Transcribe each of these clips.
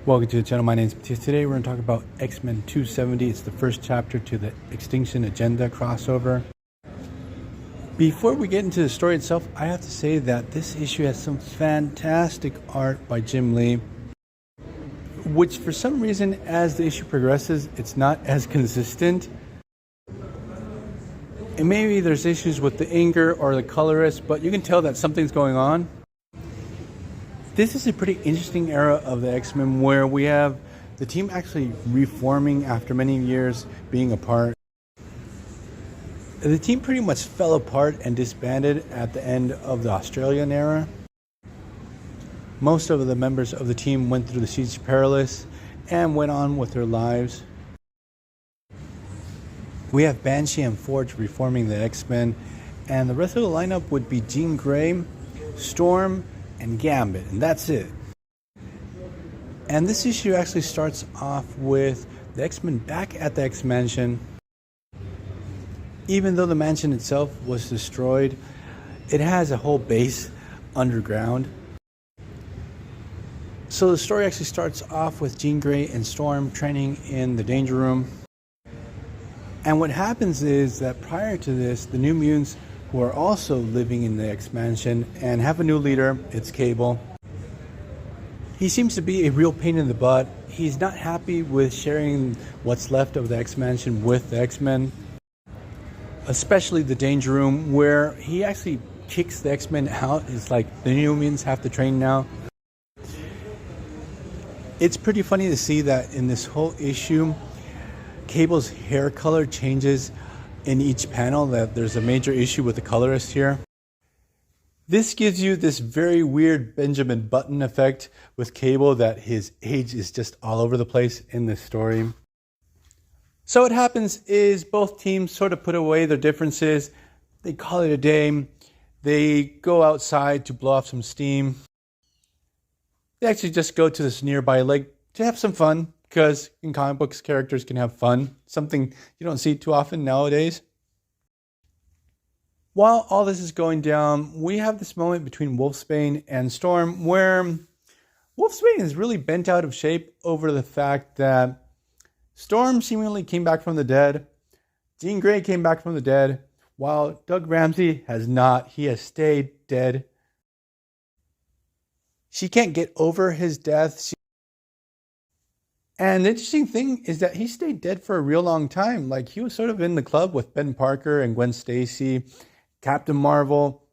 Welcome to the channel. My name is Matthias. Today we're going to talk about X-Men 270. It's the first chapter to the X-Tinction Agenda crossover. Before we get into the story itself, I have to say that this issue has some fantastic art by Jim Lee, which for some reason as the issue progresses, it's not as consistent. And maybe there's issues with the inker or the colorist, but you can tell that something's going on. This is a pretty interesting era of the X-Men where we have the team actually reforming after many years being apart. The team pretty much fell apart and disbanded at the end of the Australian era. Most of the members of the team went through the Siege Perilous and went on with their lives. We have Banshee and Forge reforming the X-Men, and the rest of the lineup would be Jean Grey, Storm, and Gambit, and that's it. And this issue actually starts off with the X-Men back at the X-Mansion. Even though the mansion itself was destroyed, it has a whole base underground. So the story actually starts off with Jean Grey and Storm training in the Danger Room. And what happens is that prior to this, the New Mutants, who are also living in the X-Mansion and have a new leader, it's Cable. He seems to be a real pain in the butt. He's not happy with sharing what's left of the X-Mansion with the X-Men, especially the Danger Room, where he actually kicks the X-Men out. It's like the New Mutants have to train now. It's pretty funny to see that in this whole issue, Cable's hair color changes in each panel, that there's a major issue with the colorist here. This gives you this very weird Benjamin Button effect with Cable, that his age is just all over the place in this story. So what happens is both teams sort of put away their differences. They call it a day. They go outside to blow off some steam. They actually just go to this nearby lake to have some fun, because in comic books, characters can have fun, something you don't see too often nowadays. While all this is going down, we have this moment between Wolfsbane and Storm where Wolfsbane is really bent out of shape over the fact that Storm seemingly came back from the dead, Jean Grey came back from the dead, while Doug Ramsey has not. He has stayed dead. She can't get over his death. And the interesting thing is that he stayed dead for a real long time. Like, he was sort of in the club with Ben Parker and Gwen Stacy, Captain Marvel.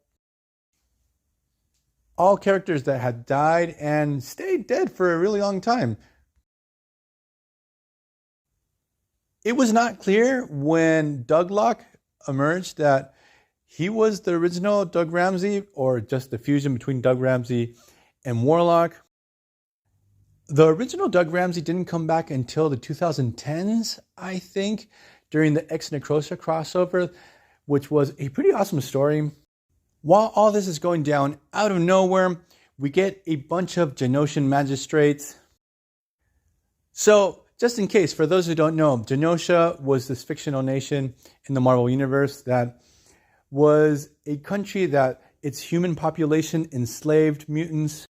All characters that had died and stayed dead for a really long time. It was not clear when Douglock emerged that he was the original Doug Ramsey or just the fusion between Doug Ramsey and Warlock. The original Doug Ramsey didn't come back until the 2010s, I think, during the X-Necrosa crossover, which was a pretty awesome story. While all this is going down, out of nowhere, we get a bunch of Genosian magistrates. So, just in case, for those who don't know, Genosha was this fictional nation in the Marvel Universe that was a country that its human population enslaved mutants.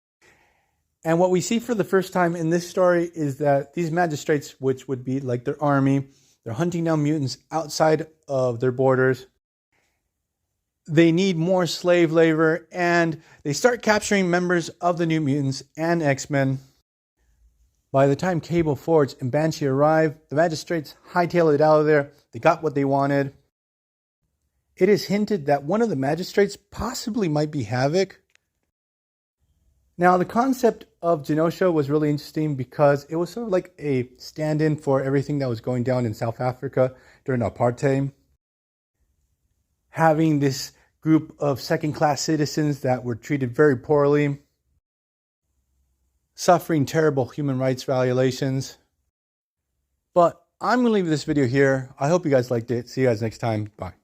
And what we see for the first time in this story is that these magistrates, which would be like their army, they're hunting down mutants outside of their borders. They need more slave labor, and they start capturing members of the New Mutants and X-Men. By the time Cable, Forge, and Banshee arrive, the magistrates hightail it out of there. They got what they wanted. It is hinted that one of the magistrates possibly might be Havoc. Now, the concept of Genosha was really interesting because it was sort of like a stand-in for everything that was going down in South Africa during apartheid. Having this group of second-class citizens that were treated very poorly, suffering terrible human rights violations. But I'm going to leave this video here. I hope you guys liked it. See you guys next time. Bye.